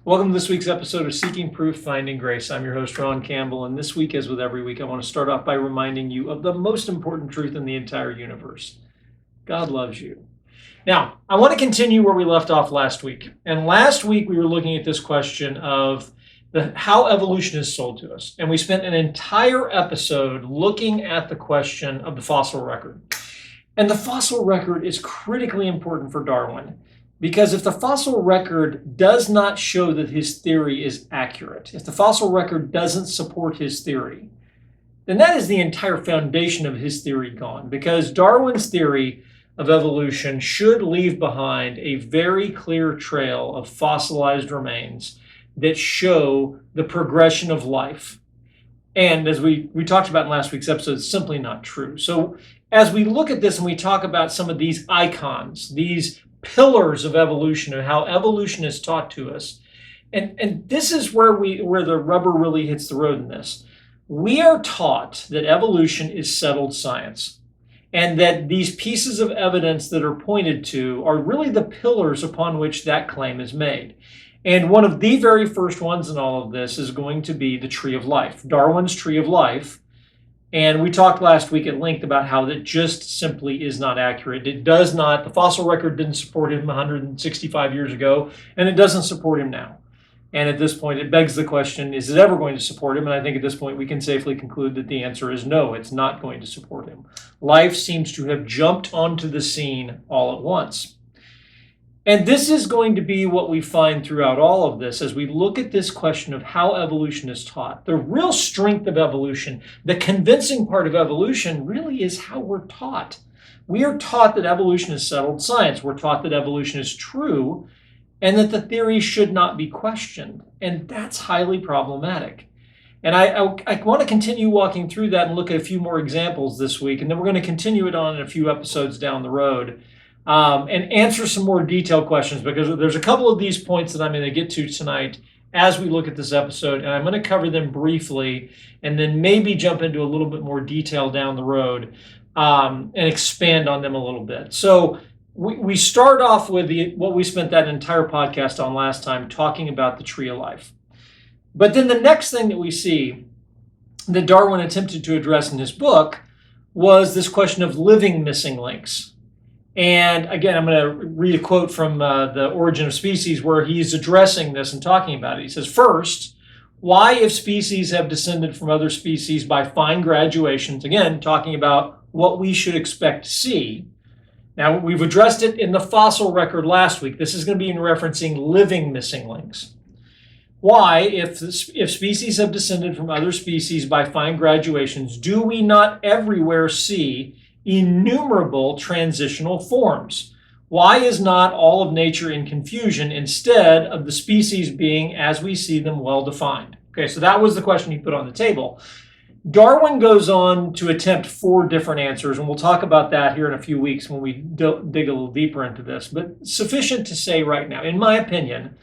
Welcome to this week's episode of Seeking Proof, Finding Grace. I'm your host, Ron Campbell, and this week, as with every week, I want to start off by reminding you of the most important truth in the entire universe. God loves you. Now, I want to continue where we left off last week. And last week, we were looking at this question of how evolution is sold to us. And we spent an entire episode looking at the question of the fossil record. And the fossil record is critically important for Darwin. Because if the fossil record does not show that his theory is accurate, if the fossil record doesn't support his theory, then that is the entire foundation of his theory gone. Because Darwin's theory of evolution should leave behind a very clear trail of fossilized remains that show the progression of life. And as we talked about in last week's episode, it's simply not true. So as we look at this and we talk about some of these icons, these pillars of evolution and how evolution is taught to us. And this is where the rubber really hits the road in this. We are taught that evolution is settled science and that these pieces of evidence that are pointed to are really the pillars upon which that claim is made. And one of the very first ones in all of this is going to be the tree of life, Darwin's tree of life. And we talked last week at length about how that just simply is not accurate. It does not, the fossil record didn't support him 165 years ago, and it doesn't support him now. And at this point, it begs the question, is it ever going to support him? And I think at this point, we can safely conclude that the answer is no, it's not going to support him. Life seems to have jumped onto the scene all at once. And this is going to be what we find throughout all of this as we look at this question of how evolution is taught. The real strength of evolution, the convincing part of evolution, really is how we're taught. We are taught that evolution is settled science. We're taught that evolution is true and that the theory should not be questioned. And that's highly problematic. And I want to continue walking through that and look at a few more examples this week. And then we're going to continue it on in a few episodes down the road. And answer some more detailed questions, because there's a couple of these points that I'm going to get to tonight as we look at this episode, and I'm going to cover them briefly and then maybe jump into a little bit more detail down the road and expand on them a little bit. So we start off with what we spent that entire podcast on last time, talking about the tree of life. But then the next thing that we see that Darwin attempted to address in his book was this question of living missing links. And again, I'm going to read a quote from The Origin of Species where he's addressing this and talking about it. He says, first, why, if species have descended from other species by fine graduations, again, talking about what we should expect to see. Now, we've addressed it in the fossil record last week. This is going to be in referencing living missing links. Why, if species have descended from other species by fine graduations, do we not everywhere see innumerable transitional forms? Why is not all of nature in confusion instead of the species being as we see them well defined? Okay, so that was the question he put on the table. Darwin goes on to attempt 4 different answers, and we'll talk about that here in a few weeks when we dig a little deeper into this. But sufficient to say right now, in my opinion,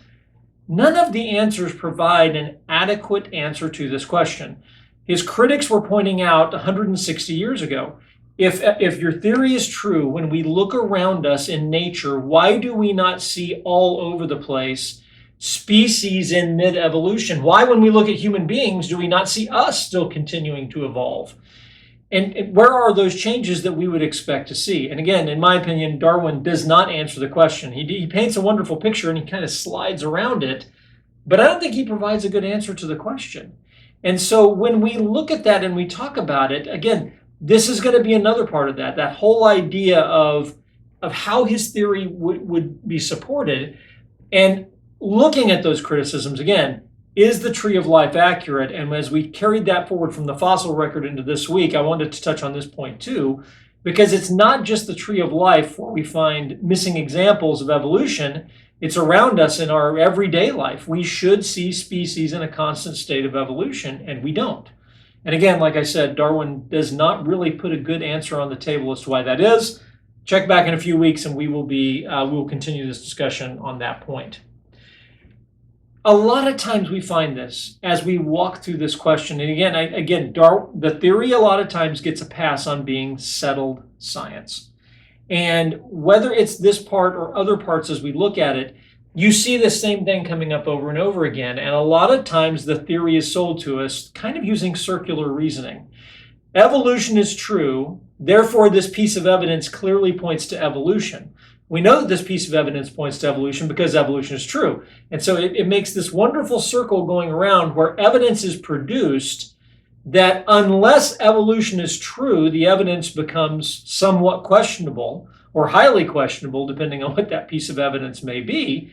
none of the answers provide an adequate answer to this question. His critics were pointing out 160 years ago, if your theory is true, when we look around us in nature, why do we not see all over the place species in mid-evolution? Why, when we look at human beings, do we not see us still continuing to evolve? And where are those changes that we would expect to see? And again, in my opinion, Darwin does not answer the question. He paints a wonderful picture and he kind of slides around it, but I don't think he provides a good answer to the question. And so when we look at that and we talk about it, again, this is going to be another part of that whole idea of how his theory would be supported. And looking at those criticisms, again, is the tree of life accurate? And as we carried that forward from the fossil record into this week, I wanted to touch on this point too, because it's not just the tree of life where we find missing examples of evolution. It's around us in our everyday life. We should see species in a constant state of evolution, and we don't. And again, like I said, Darwin does not really put a good answer on the table as to why that is. Check back in a few weeks and we will continue this discussion on that point. A lot of times we find this as we walk through this question. And again, the theory a lot of times gets a pass on being settled science. And whether it's this part or other parts as we look at it, you see the same thing coming up over and over again. And a lot of times the theory is sold to us kind of using circular reasoning. Evolution is true, therefore this piece of evidence clearly points to evolution. We know that this piece of evidence points to evolution because evolution is true. And so it makes this wonderful circle going around where evidence is produced that unless evolution is true, the evidence becomes somewhat questionable or highly questionable, depending on what that piece of evidence may be.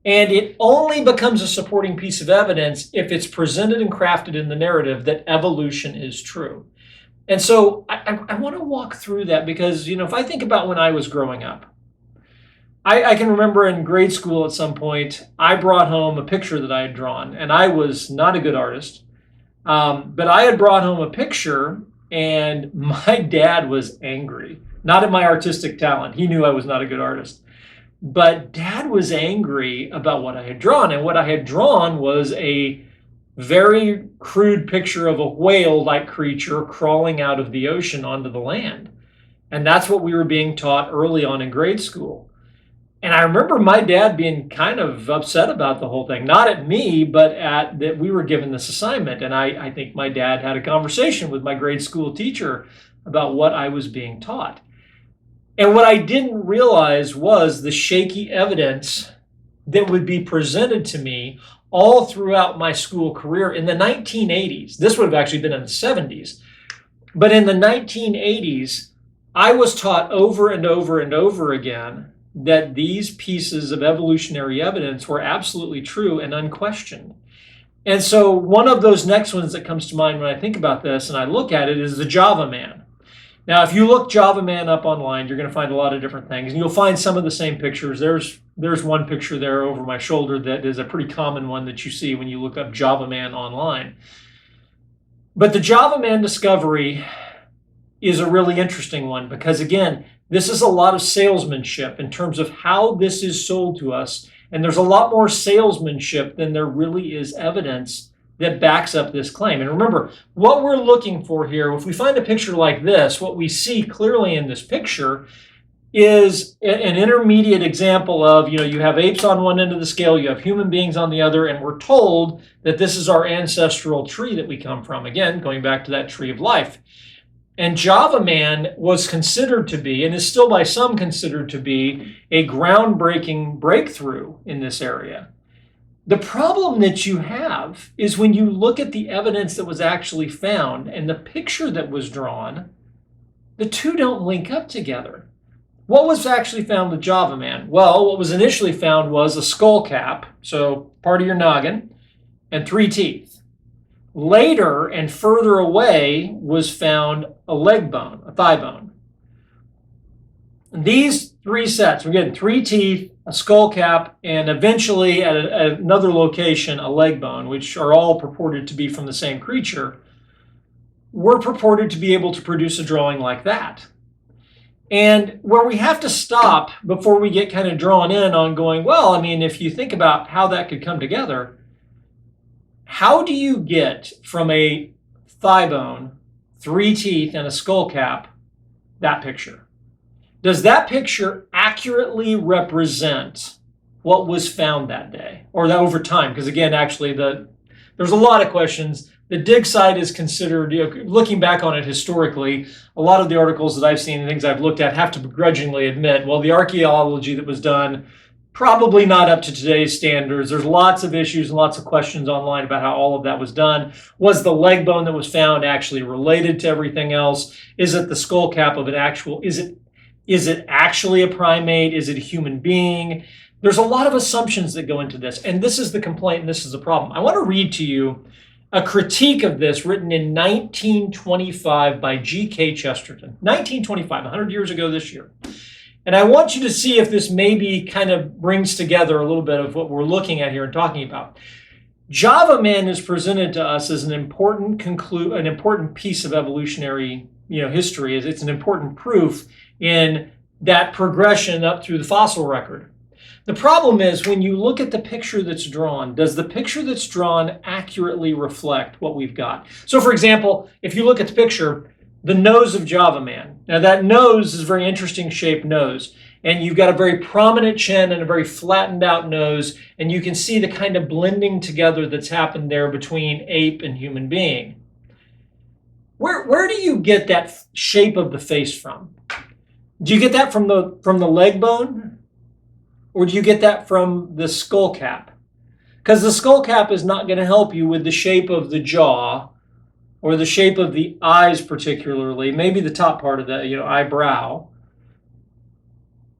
And it only becomes a supporting piece of evidence if it's presented and crafted in the narrative that evolution is true. And so I want to walk through that because, if I think about when I was growing up, I can remember in grade school at some point, I brought home a picture that I had drawn, and I was not a good artist, but I had brought home a picture, and my dad was angry, not at my artistic talent. He knew I was not a good artist, but Dad was angry about what I had drawn, and what I had drawn was a very crude picture of a whale-like creature crawling out of the ocean onto the land. And that's what we were being taught early on in grade school. And I remember my dad being kind of upset about the whole thing, not at me, but at that we were given this assignment. And I think my dad had a conversation with my grade school teacher about what I was being taught. And what I didn't realize was the shaky evidence that would be presented to me all throughout my school career in the 1980s. This would have actually been in the 70s. But in the 1980s, I was taught over and over and over again that these pieces of evolutionary evidence were absolutely true and unquestioned. And so one of those next ones that comes to mind when I think about this and I look at it is the Java Man. Now, if you look Java Man up online, you're going to find a lot of different things, and you'll find some of the same pictures. There's one picture there over my shoulder that is a pretty common one that you see when you look up Java Man online. But the Java Man discovery is a really interesting one because, again, this is a lot of salesmanship in terms of how this is sold to us, and there's a lot more salesmanship than there really is evidence that backs up this claim. And remember, what we're looking for here, if we find a picture like this, what we see clearly in this picture is an intermediate example of, you have apes on one end of the scale, you have human beings on the other, and we're told that this is our ancestral tree that we come from. Again, going back to that tree of life. And Java Man was considered to be, and is still by some considered to be, a groundbreaking breakthrough in this area. The problem that you have is when you look at the evidence that was actually found and the picture that was drawn, the two don't link up together. What was actually found with Java Man? Well, what was initially found was a skull cap, so part of your noggin, and 3 teeth. Later and further away was found a leg bone, a thigh bone. These 3 sets, we're getting 3 teeth, a skull cap, and eventually at another location, a leg bone, which are all purported to be from the same creature, were purported to be able to produce a drawing like that. And where we have to stop before we get kind of drawn in on going, well, if you think about how that could come together, how do you get from a thigh bone, 3 teeth, and a skull cap, that picture? Does that picture accurately represent what was found that day or that over time? Because again, actually, there's a lot of questions. The dig site is considered, looking back on it historically, a lot of the articles that I've seen and things I've looked at have to begrudgingly admit, well, the archaeology that was done, probably not up to today's standards. There's lots of issues and lots of questions online about how all of that was done. Was the leg bone that was found actually related to everything else? Is it the skull cap of an actual, is it actually a primate? Is it a human being? There's a lot of assumptions that go into this, and this is the complaint and this is the problem. I want to read to you a critique of this written in 1925 by G.K. Chesterton. 1925, 100 years ago this year. And I want you to see if this maybe kind of brings together a little bit of what we're looking at here and talking about. Java Man is presented to us as an important piece of evolutionary history. It's an important proof in that progression up through the fossil record. The problem is when you look at the picture that's drawn, does the picture that's drawn accurately reflect what we've got? So for example, if you look at the picture, the nose of Java Man. Now that nose is a very interesting shaped nose. and you've got a very prominent chin and a very flattened out nose, and you can see the kind of blending together that's happened there between ape and human being. Where do you get that shape of the face from? Do you get that from the leg bone? Or do you get that from the skull cap? Because the skull cap is not going to help you with the shape of the jaw or the shape of the eyes particularly, maybe the top part of the eyebrow.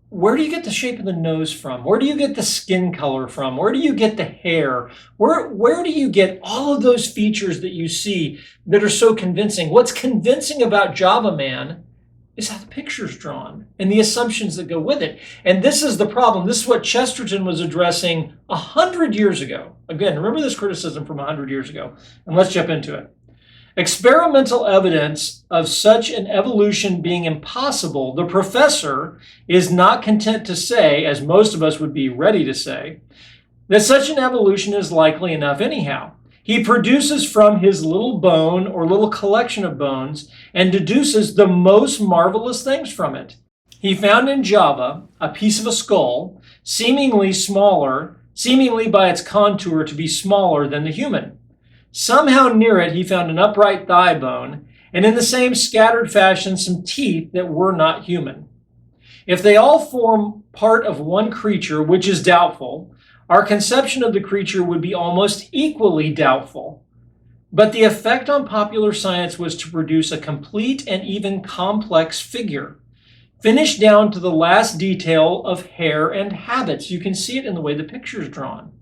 Where do you get the shape of the nose from? Where do you get the skin color from? Where do you get the hair? Where do you get all of those features that you see that are so convincing? What's convincing about Java Man is how the picture's drawn and the assumptions that go with it. And this is the problem. This is what Chesterton was addressing 100 years ago. Again, remember this criticism from 100 years ago. And let's jump into it. Experimental evidence of such an evolution being impossible, the professor is not content to say, as most of us would be ready to say, that such an evolution is likely enough anyhow. He produces from his little bone or little collection of bones and deduces the most marvelous things from it. He found in Java a piece of a skull, seemingly by its contour to be smaller than the human. Somehow near it he found an upright thigh bone, and in the same scattered fashion some teeth that were not human. If they all form part of one creature, which is doubtful, our conception of the creature would be almost equally doubtful. But the effect on popular science was to produce a complete and even complex figure, finished down to the last detail of hair and habits. You can see it in the way the picture is drawn.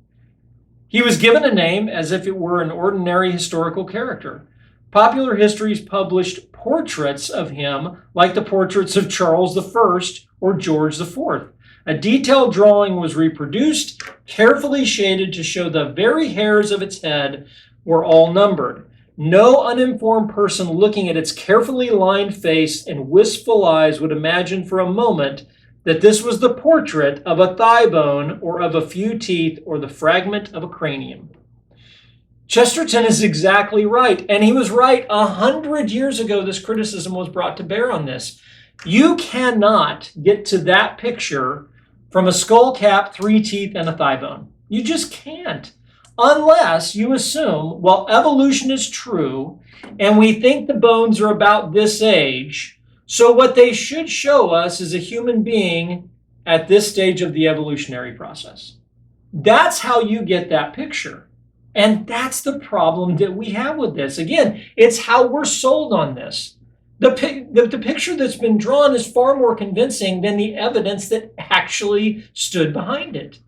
He was given a name as if it were an ordinary historical character. Popular histories published portraits of him like the portraits of Charles I or George IV. A detailed drawing was reproduced, carefully shaded to show the very hairs of its head were all numbered. No uninformed person looking at its carefully lined face and wistful eyes would imagine for a moment that this was the portrait of a thigh bone or of a few teeth or the fragment of a cranium. Chesterton is exactly right, and he was right 100 years ago. This criticism was brought to bear on this. You cannot get to that picture from a skull cap, 3 teeth, and a thigh bone. You just can't, unless you assume, well, evolution is true, and we think the bones are about this age, so what they should show us is a human being at this stage of the evolutionary process. That's how you get that picture. And that's the problem that we have with this. Again, it's how we're sold on this. The picture that's been drawn is far more convincing than the evidence that actually stood behind it.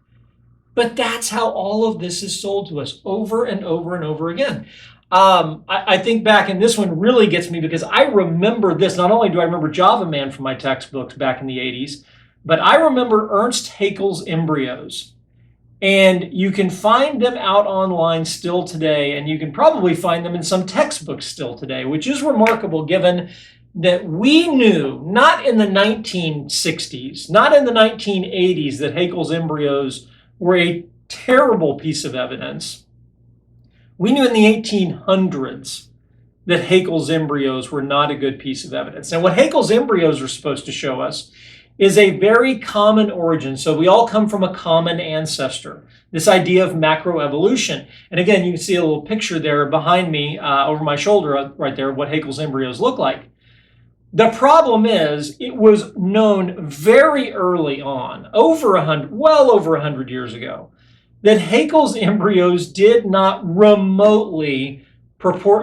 But that's how all of this is sold to us over and over and over again. I think back, and this one really gets me because I remember this. Not only do I remember Java Man from my textbooks back in the 80s, but I remember Ernst Haeckel's embryos. And you can find them out online still today, and you can probably find them in some textbooks still today, which is remarkable given that we knew, not in the 1960s, not in the 1980s, that Haeckel's embryos were a terrible piece of evidence. We knew in the 1800s that Haeckel's embryos were not a good piece of evidence. And what Haeckel's embryos are supposed to show us is a very common origin. So we all come from a common ancestor, this idea of macroevolution. And again, you can see a little picture there behind me over my shoulder right there, what Haeckel's embryos look like. The problem is it was known very early on, well over 100 years ago, that Haeckel's embryos did not remotely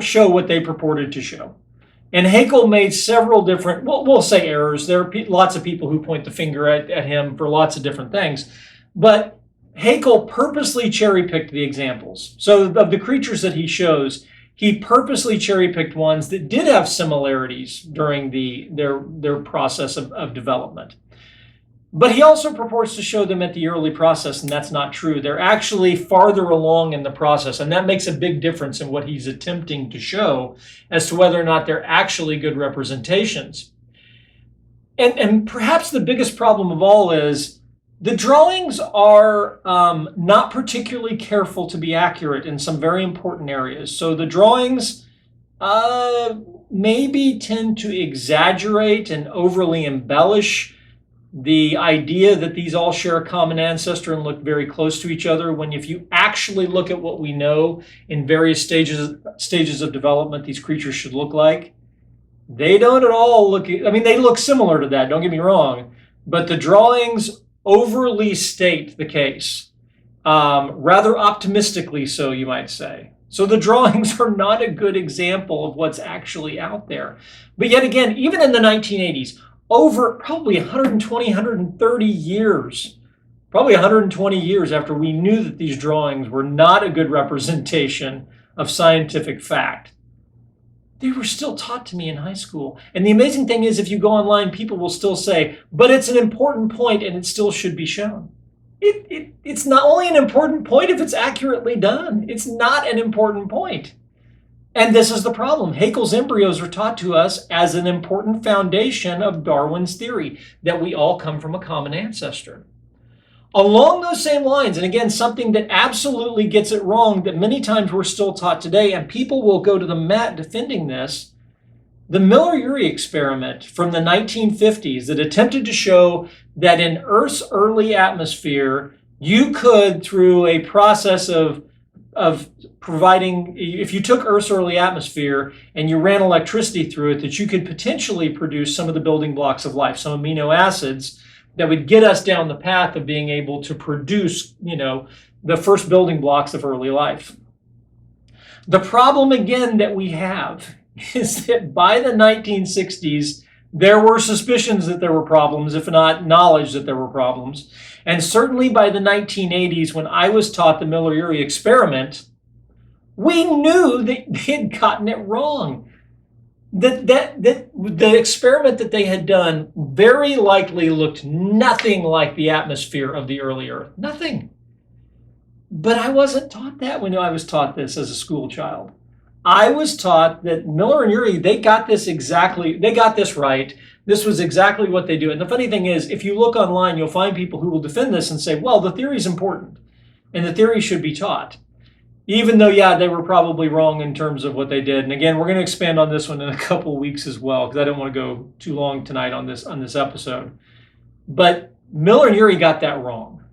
show what they purported to show. And Haeckel made several different, we'll say errors. There are lots of people who point the finger at him for lots of different things. But Haeckel purposely cherry-picked the examples. So of the creatures that he shows, he purposely cherry-picked ones that did have similarities during their process of development. But he also purports to show them at the early process, and that's not true. They're actually farther along in the process, and that makes a big difference in what he's attempting to show as to whether or not they're actually good representations. And perhaps the biggest problem of all is the drawings are not particularly careful to be accurate in some very important areas. So the drawings maybe tend to exaggerate and overly embellish The idea that these all share a common ancestor and look very close to each other, when if you actually look at what we know in various stages of development these creatures should look like, they don't at all look, I mean, they look similar to that, don't get me wrong, but the drawings overly state the case, rather optimistically so, you might say. So the drawings are not a good example of what's actually out there. But yet again, even in the 1980s, over probably 120, 130 years, probably 120 years after we knew that these drawings were not a good representation of scientific fact, they were still taught to me in high school. And the amazing thing is, if you go online, people will still say, but it's an important point and it still should be shown. It's not only an important point if it's accurately done. It's not an important point. And this is the problem. Haeckel's embryos are taught to us as an important foundation of Darwin's theory that we all come from a common ancestor. Along those same lines, and again, something that absolutely gets it wrong that many times we're still taught today, and people will go to the mat defending this, the Miller-Urey experiment from the 1950s that attempted to show that in Earth's early atmosphere, you could, through a process of providing, if you took Earth's early atmosphere and you ran electricity through it, that you could potentially produce some of the building blocks of life, some amino acids that would get us down the path of being able to produce, the first building blocks of early life. The problem again that we have is that by the 1960s, there were suspicions that there were problems, if not knowledge that there were problems. And certainly by the 1980s, when I was taught the Miller-Urey experiment, we knew that they had gotten it wrong. That the experiment that they had done very likely looked nothing like the atmosphere of the early Earth. Nothing. But I wasn't taught that when I was taught this as a school child. I was taught that Miller and Urey, they got this right. This was exactly what they do. And the funny thing is, if you look online, you'll find people who will defend this and say, well, the theory is important and the theory should be taught. Even though, yeah, they were probably wrong in terms of what they did. And again, we're going to expand on this one in a couple of weeks as well, because I don't want to go too long tonight on this episode. But Miller and Urey got that wrong.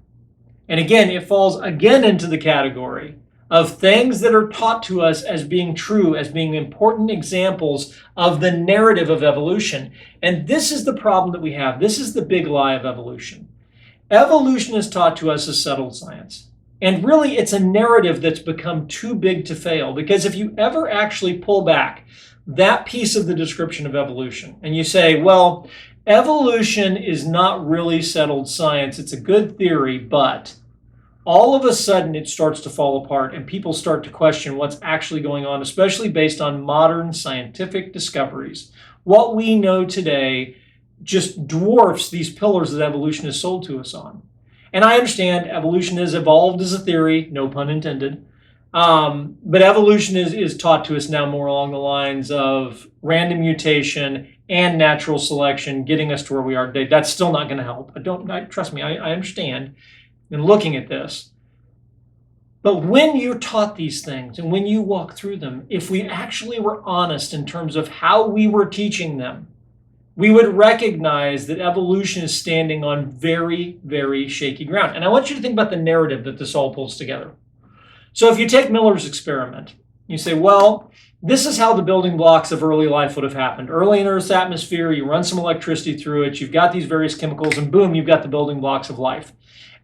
And again, it falls again into the category of things that are taught to us as being true, as being important examples of the narrative of evolution. And this is the problem that we have. This is the big lie of evolution. Evolution is taught to us as settled science. And really, it's a narrative that's become too big to fail, because if you ever actually pull back that piece of the description of evolution and you say, well, evolution is not really settled science, it's a good theory, but all of a sudden it starts to fall apart and people start to question what's actually going on, especially based on modern scientific discoveries. What we know today just dwarfs these pillars that evolution is sold to us on. And I understand evolution has evolved as a theory, no pun intended, but evolution is taught to us now more along the lines of random mutation and natural selection getting us to where we are today. That's still not going to help. Trust me, I understand in looking at this. But when you're taught these things and when you walk through them, if we actually were honest in terms of how we were teaching them, we would recognize that evolution is standing on very, very shaky ground. And I want you to think about the narrative that this all pulls together. So if you take Miller's experiment, you say, well, this is how the building blocks of early life would have happened. Early in Earth's atmosphere, you run some electricity through it, you've got these various chemicals, and boom, you've got the building blocks of life.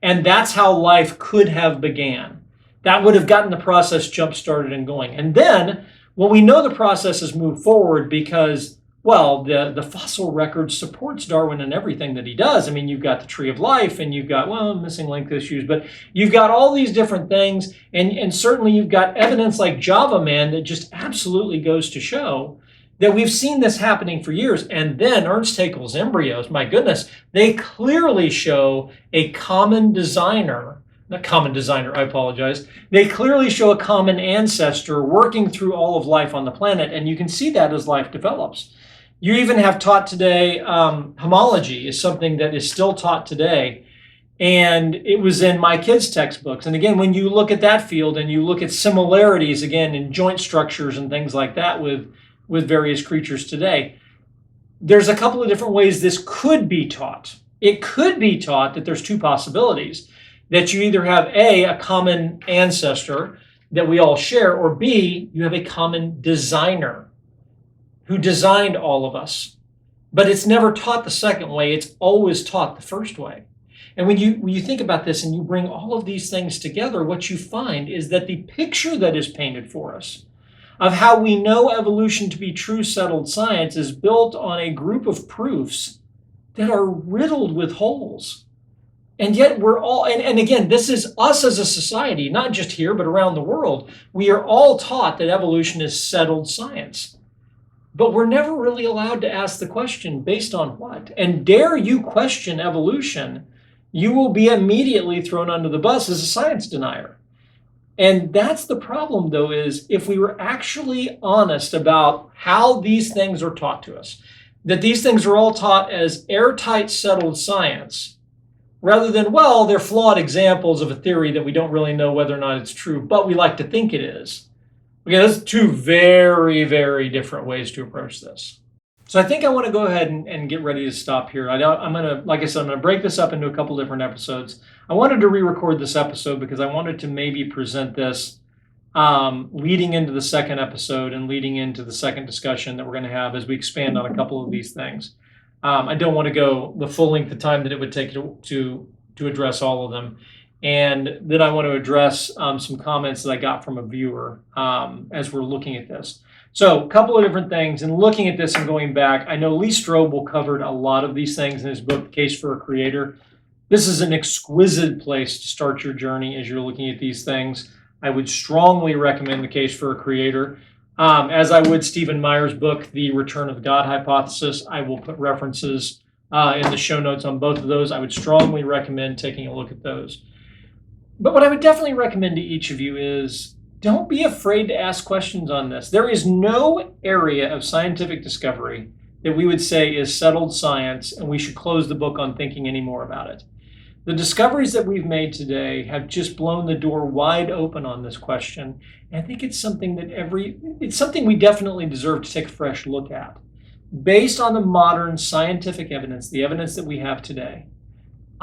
And that's how life could have began. That would have gotten the process jump-started and going. And then, well, we know the process has moved forward because, well, the fossil record supports Darwin and everything that he does. I mean, you've got the tree of life, and you've got, well, missing link issues, but you've got all these different things, and certainly you've got evidence like Java Man that just absolutely goes to show that we've seen this happening for years. And then Ernst Haeckel's embryos, my goodness, they clearly show a common designer, not common designer, I apologize. They clearly show a common ancestor working through all of life on the planet, and you can see that as life develops. You even have taught today, homology is something that is still taught today, and it was in my kids' textbooks. And again, when you look at that field and you look at similarities, again, in joint structures and things like that with various creatures today, there's a couple of different ways this could be taught. It could be taught that there's two possibilities, that you either have a common ancestor that we all share, or B, you have a common designer who designed all of us. But it's never taught the second way. It's always taught the first way. And when you think about this and you bring all of these things together, what you find is that the picture that is painted for us of how we know evolution to be true settled science is built on a group of proofs that are riddled with holes. And yet we're all, and again, this is us as a society, not just here, but around the world. We are all taught that evolution is settled science. But we're never really allowed to ask the question, based on what? And dare you question evolution, you will be immediately thrown under the bus as a science denier. And that's the problem, though, is if we were actually honest about how these things are taught to us, that these things are all taught as airtight, settled science, rather than, well, they're flawed examples of a theory that we don't really know whether or not it's true, but we like to think it is. Okay, those are two very, very different ways to approach this. So I think I want to go ahead and get ready to stop here. I'm going to, like I said, I'm going to break this up into a couple different episodes. I wanted to re-record this episode because I wanted to maybe present this leading into the second episode and leading into the second discussion that we're going to have as we expand on a couple of these things. I don't want to go the full length of time that it would take to address all of them. And then I want to address some comments that I got from a viewer as we're looking at this. So a couple of different things. And looking at this and going back, I know Lee Strobel covered a lot of these things in his book, The Case for a Creator. This is an exquisite place to start your journey as you're looking at these things. I would strongly recommend The Case for a Creator. As I would Stephen Meyer's book, The Return of God Hypothesis. I will put references in the show notes on both of those. I would strongly recommend taking a look at those. But what I would definitely recommend to each of you is don't be afraid to ask questions on this. There is no area of scientific discovery that we would say is settled science, and we should close the book on thinking any more about it. The discoveries that we've made today have just blown the door wide open on this question. And I think it's something that it's something we definitely deserve to take a fresh look at. Based on the modern scientific evidence, the evidence that we have today,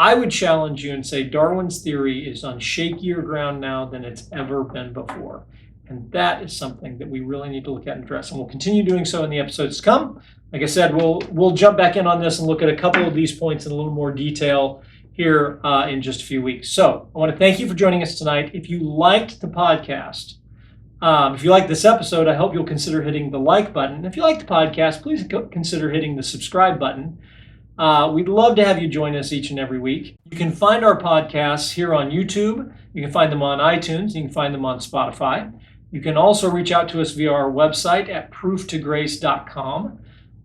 I would challenge you and say Darwin's theory is on shakier ground now than it's ever been before. And that is something that we really need to look at and address. And we'll continue doing so in the episodes to come. Like I said, we'll jump back in on this and look at a couple of these points in a little more detail here in just a few weeks. So I want to thank you for joining us tonight. If you liked the podcast, if you like this episode, I hope you'll consider hitting the like button. If you like the podcast, please consider hitting the subscribe button. We'd love to have you join us each and every week. You can find our podcasts here on YouTube. You can find them on iTunes. You can find them on Spotify. You can also reach out to us via our website at prooftograce.com.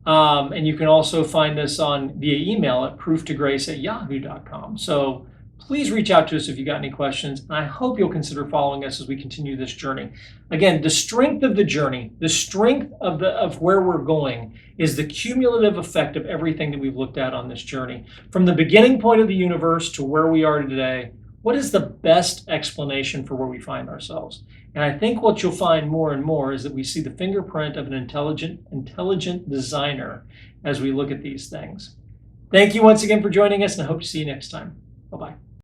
And you can also find us via email at prooftograce@yahoo.com. So please reach out to us if you got any questions. And I hope you'll consider following us as we continue this journey. Again, the strength of the journey, the strength of where we're going is the cumulative effect of everything that we've looked at on this journey. From the beginning point of the universe to where we are today, what is the best explanation for where we find ourselves? And I think what you'll find more and more is that we see the fingerprint of an intelligent designer as we look at these things. Thank you once again for joining us, and I hope to see you next time. Bye-bye.